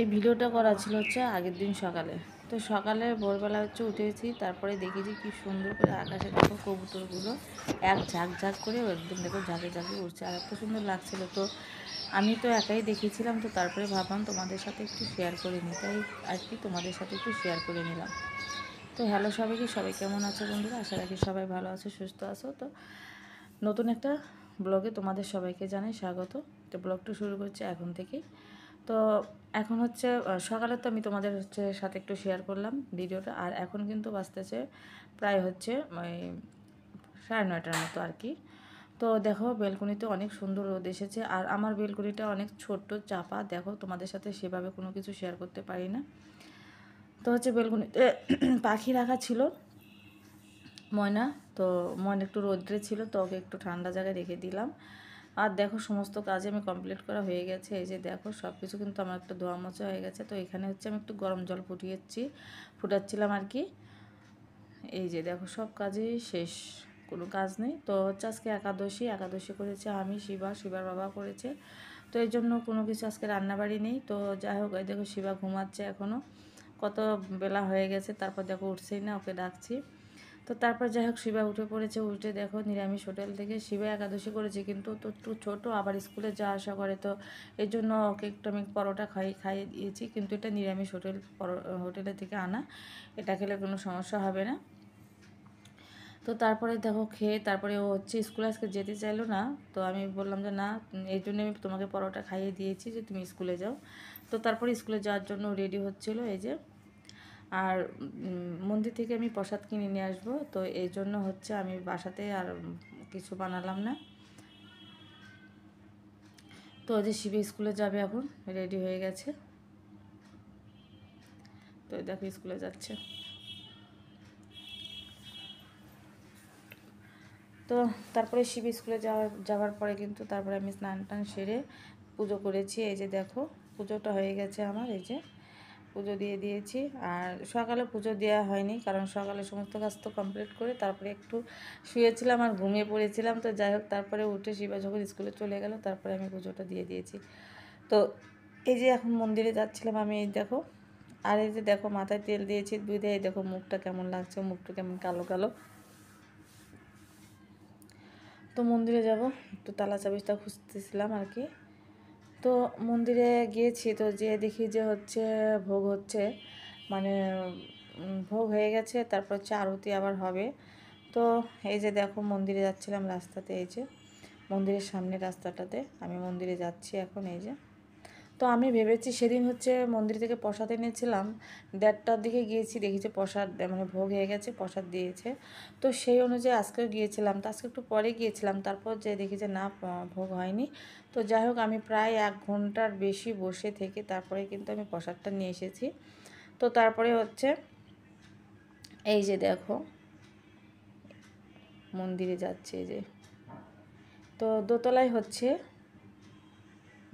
এই ভিডিওটা করা ছিল হচ্ছে আগের দিন সকালে। তো সকালে ভোরবেলা হচ্ছে উঠেছি, তারপরে দেখেছি কি সুন্দর করে আকাশে দেখো কবুতরগুলো এক ঝাঁক ঝাঁক করে একদম দেখো ঝাঁকে ঝাঁকে উঠছে, আর এত সুন্দর লাগছিল। তো আমি তো একাই দেখেছিলাম, তো তারপরে ভাবলাম তোমাদের সাথে একটু শেয়ার করে নিই, তাই আর কি তোমাদের সাথে একটু শেয়ার করে নিলাম। তো হ্যালো সবাইকে, সবাই কেমন আছো বন্ধুরা? আশা রাখি সবাই ভালো আছো, সুস্থ আছো। তো নতুন একটা ব্লগে তোমাদের সবাইকে জানাই স্বাগত। তো ব্লগটা শুরু করছি এখন থেকেই। তো এখন হচ্ছে সকালে তো আমি তোমাদের হচ্ছে সাথে একটু শেয়ার করলাম ভিডিওটা, আর এখন কিন্তু বাজতেছে প্রায় হচ্ছে ওই 9:30টার মতো আর কি। তো দেখো বেলকনিতে অনেক সুন্দর রোদ এসেছে, আর আমার বেলকনিটা অনেক ছোট্ট চাপা, দেখো তোমাদের সাথে সেভাবে কোনো কিছু শেয়ার করতে পারি না। তো হচ্ছে বেলকনিতে পাখি রাখা ছিল, ময়না। তো ময়না একটু রোদ্রে ছিল, তো ওকে একটু ঠান্ডা জায়গায় রেখে দিলাম। আর দেখো সমস্ত কাজে আমি কমপ্লিট করা হয়ে গেছে। এই যে দেখো সব কিছু কিন্তু আমার একটা ধোয়া মোছা হয়ে গেছে। তো এখানে হচ্ছে আমি একটু গরম জল ফুটাচ্ছিলাম আর কি। এই যে দেখো সব কাজই শেষ, কোনো কাজ নেই। তো হচ্ছে আজকে একাদশী করেছে আমি, শিবার বাবা করেছে। তো এই জন্য কোনো কিছু আজকে রান্নাবাড়ি নেই। তো যাই হোক, এই দেখো শিবা ঘুমাচ্ছে এখনও, কত বেলা হয়ে গেছে, তারপর দেখো উঠছেই না, ওকে ডাকছি। তো তারপর যাই হোক শিবা উঠে পড়েছে, উঠে দেখো নিরামিষ হোটেল থেকে শিবা একাদশী করেছে, কিন্তু তো একটু ছোটো, আবার স্কুলে যাওয়া আসা করে, তো এই জন্য ওকে একটু আমি পরোটা খাইয়ে দিয়েছি, কিন্তু এটা নিরামিষ হোটেলের থেকে আনা, এটা খেলে কোনো সমস্যা হবে না। তো তারপরে দেখো খেয়ে তারপরে ও হচ্ছে স্কুলে আজকে যেতে চাইলো না। তো আমি বললাম যে না, এই জন্য আমি তোমাকে পরোটা খাইয়ে দিয়েছি যে তুমি স্কুলে যাও। তো তারপরে স্কুলে যাওয়ার জন্য রেডি হচ্ছিলো, এই যে। আর মন্দির থেকে আমি প্রসাদ কিনে নিয়ে আসবো, তো এই জন্য হচ্ছে আমি বাসাতে আর কিছু বানালাম না। তো ওই যে শিবে স্কুলে যাবে, এখন রেডি হয়ে গেছে। তো দেখো স্কুলে যাচ্ছে। তো তারপরে শিব স্কুলে যাওয়ার পরে কিন্তু তারপরে আমি স্নান টান সেরে পুজো করেছি। এই যে দেখো পুজোটা হয়ে গেছে আমার, এই যে পুজো দিয়ে দিয়েছি। আর সকালে পুজো দেওয়া হয়নি, কারণ সকালে সমস্ত কাজ তো কমপ্লিট করে তারপরে একটু শুয়েছিলাম আর ঘুমিয়ে পড়েছিলাম। তো যাই হোক তারপরে উঠে শিবা যখন স্কুলে চলে গেল, তারপরে আমি পুজোটা দিয়ে দিয়েছি। তো এই যে এখন মন্দিরে যাচ্ছিলাম আমি, এই দেখো। আর এই যে দেখো মাথায় তেল দিয়েছি, দুই দিয়ে দেখো মুখটা কেমন লাগছে, মুখটা কেমন কালো কালো। তো মন্দিরে যাব, একটু তালা চাবিটা খুঁজতেছিলাম আর কি। তো মন্দিরে গিয়েছি, তো যে দেখি যে হচ্ছে ভোগ হচ্ছে, মানে ভোগ হয়ে গেছে, তারপর হচ্ছে আরতি আবার হবে। তো এই যে দেখো মন্দিরে যাচ্ছিলাম রাস্তাতে, এই যে মন্দিরের সামনে রাস্তাটাতে আমি মন্দিরে যাচ্ছি এখন, এই যে। তো আমি ভেবেছি সেদিন হচ্ছে মন্দির থেকে প্রসাদ এনেছিলাম, 1:30টার দিকে গিয়েছি, দেখি যে প্রসাদ মানে ভোগ হয়ে গেছে, প্রসাদ দিয়েছে। তো সেই অনুযায়ী আজকেও গিয়েছিলাম, তো আজকে একটু পরে গিয়েছিলাম, তারপর যে দেখি যে না, ভোগ হয়নি। তো যাই হোক আমি প্রায় 1 ঘন্টার বেশি বসে থেকে তারপরে কিন্তু আমি প্রসাদটা নিয়ে এসেছি। তো তারপরে হচ্ছে এই যে দেখো মন্দিরে যাচ্ছে, এই যে। তো দোতলায় হচ্ছে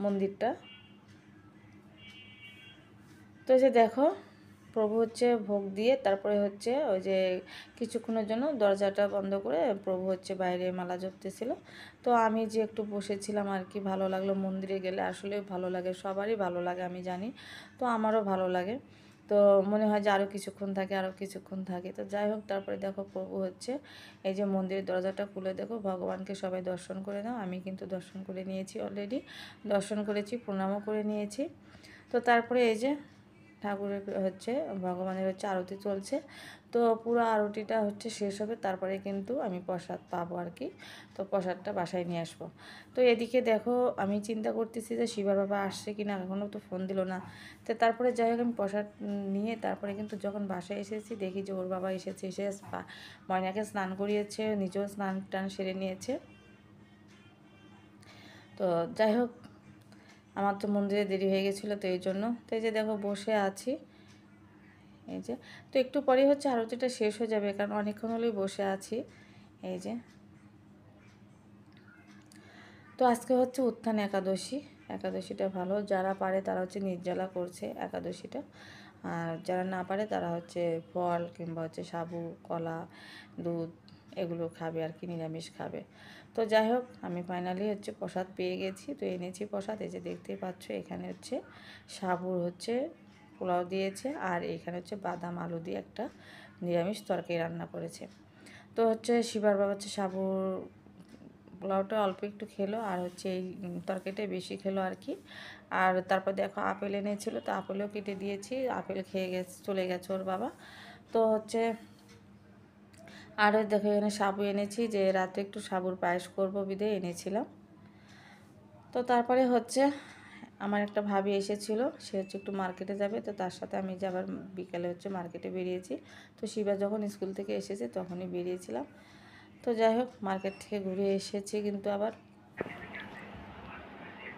মন্দিরটা। তো এই যে দেখো প্রভু হচ্ছে ভোগ দিয়ে তারপরে হচ্ছে ওই যে কিছুক্ষণের জন্য দরজাটা বন্ধ করে প্রভু হচ্ছে বাইরে মালা জপতেছিল। তো আমি যে একটু বসেছিলাম আর কি, ভালো লাগলো। মন্দিরে গেলে আসলে ভালো লাগে, সবারই ভালো লাগে আমি জানি, তো আমারও ভালো লাগে। তো মনে হয় যে আরও কিছুক্ষণ থাকে, আরও কিছুক্ষণ থাকে। তো যাই হোক তারপরে দেখো প্রভু হচ্ছে এই যে মন্দিরের দরজাটা খুলে দেখো ভগবানকে সবাই দর্শন করে নাও। আমি কিন্তু দর্শন করে নিয়েছি, অলরেডি দর্শন করেছি, প্রণামও করে নিয়েছি। তো তারপরে এই যে ঠাকুরের হচ্ছে ভগবানের হচ্ছে আরতি চলছে। তো পুরো আরতিটা হচ্ছে শেষ হবে, তারপরে কিন্তু আমি প্রসাদ পাবো আর কি। তো প্রসাদটা বাসায় নিয়ে আসবো। তো এদিকে দেখো আমি চিন্তা করতেছি যে শিবার বাবা আসছে কি না, এখনও তো ফোন দিল না। তো তারপরে যাই হোক আমি প্রসাদ নিয়ে তারপরে কিন্তু যখন বাসায় এসেছি, দেখি যে ওর বাবা এসেছে, এসে ময়নাকে স্নান করিয়েছে, নিজেও স্নান টান সেরে নিয়েছে। তো যাই হোক আমার তো মন্দিরে দেরি হয়ে গেছিলো, তো এই জন্য। তো এই যে দেখো বসে আছি, এই যে। তো একটু পরেই হচ্ছে আরতিটা শেষ হয়ে যাবে, কারণ অনেকক্ষণ হলেই বসে আছি, এই যে। তো আজকে হচ্ছে উত্থান একাদশী। একাদশীটা ভালো, যারা পারে তারা হচ্ছে নির্জলা করছে একাদশীটা, আর যারা না পারে তারা হচ্ছে ফল কিংবা হচ্ছে সাবু, কলা, দুধ এগুলো খাবে আর কি, নিরামিষ খাবে। তো যাই হোক, আমি ফাইনালি হচ্ছে প্রসাদ পেয়ে গেছি। তো এনেছি প্রসাদ, এই যে দেখতেই পাচ্ছ, এখানে হচ্ছে সাবুর হচ্ছে পোলাও দিয়েছে, আর এখানে হচ্ছে বাদাম আলু দিয়ে একটা নিরামিষ তরকারি রান্না করেছে। তো হচ্ছে শিবার বাবা হচ্ছে সাবুর পোলাওটা অল্প একটু খেলো, আর হচ্ছে এই তরকারিটা বেশি খেলো আর কি। আর তারপর দেখো আপেল এনেছিল, তো আপেলও কেটে দিয়েছি, আপেল খেয়ে গেছে, চলে গেছে ওর বাবা। তো হচ্ছে আর দেখো এখানে সাবু এনেছি, যে রাতে একটু সাবুর পায়েস করবো বিধে এনেছিলাম। তো তারপরে হচ্ছে আমার একটা ভাবি এসেছিলো, সে হচ্ছে একটু মার্কেটে যাবে, তো তার সাথে আমি যে আবার বিকালে হচ্ছে মার্কেটে বেরিয়েছি। তো শিবা যখন স্কুল থেকে এসেছে তখনই বেরিয়েছিলাম। তো যাই হোক, মার্কেট থেকে ঘুরে এসেছি কিন্তু আবার।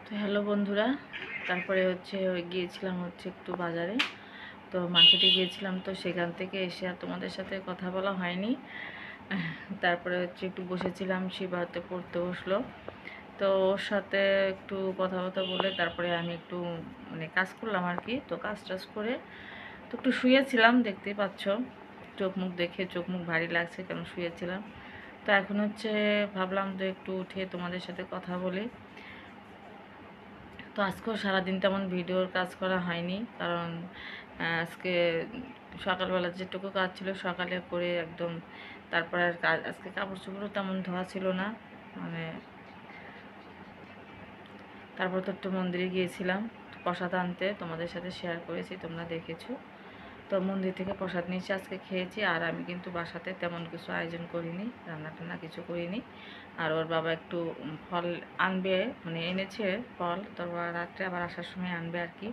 তো হ্যালো বন্ধুরা, তারপরে হচ্ছে গিয়েছিলাম হচ্ছে একটু বাজারে, তো মার্কেটে গিয়েছিলাম। তো সেখান থেকে এসে আর তোমাদের সাথে কথা বলা হয়নি। তারপরে হচ্ছে একটু বসেছিলাম, শিবাতে পড়তে বসলো, তো ওর সাথে একটু কথাবার্তা বলে তারপরে আমি একটু মানে কাজ করলাম আর কি। তো কাজ টাজ করে তো একটু শুয়েছিলাম, দেখতেই পাচ্ছ চোখ মুখ দেখে, চোখ মুখ ভারী লাগছে কেন শুয়েছিলাম। তো এখন হচ্ছে ভাবলাম যে একটু উঠে তোমাদের সাথে কথা বলি। তো আজকেও সারাদিন তেমন ভিডিওর কাজ করা হয়নি, কারণ আজকে সকালবেলা যেটুকু কাজ ছিল সকালে করে একদম, তারপরে আর কাজ, আজকে কাপড় চোপড়ও তেমন ধোয়া ছিল না মানে। তারপর তো একটু মন্দিরে গিয়েছিলাম প্রসাদ আনতে, তোমাদের সাথে শেয়ার করেছি, তোমরা দেখেছো। তো মন্দির থেকে প্রসাদ নিয়েছি, আজকে খেয়েছি। আর আমি কিন্তু বাসাতে তেমন কিছু আয়োজন করিনি, রান্না টান্না কিছু করিনি। আর ওর বাবা একটু ফল আনবে, মানে এনেছে ফল, তারপর রাত্রে আবার আসার সময় আনবে আর কি।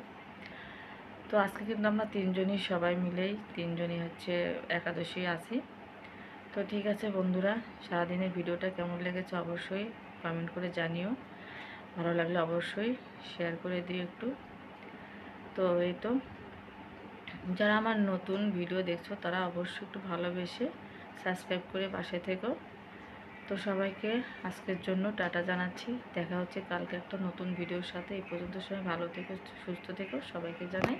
তো আজকে কিন্তু আমরা তিনজনই, সবাই মিলেই তিনজনই হচ্ছে একাদশী আছি। তো ঠিক আছে বন্ধুরা, সারাদিনের ভিডিওটা কেমন লেগেছে অবশ্যই কমেন্ট করে জানিও, ভালো লাগলে অবশ্যই শেয়ার করে দিও একটু। তো এই তো, যারা আমার নতুন ভিডিও দেখছো তারা অবশ্যই একটু ভালোবেসে সাবস্ক্রাইব করে পাশে থেকো। তো সবাইকে আজকের জন্য টাটা জানাচ্ছি, দেখা হচ্ছে কালকে একটা নতুন ভিডিওর সাথে। এই পর্যন্ত সবাই ভালো থেকো, সুস্থ থেকো, সবাইকে জানাই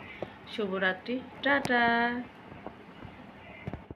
শুভরাত্রি, টাটা।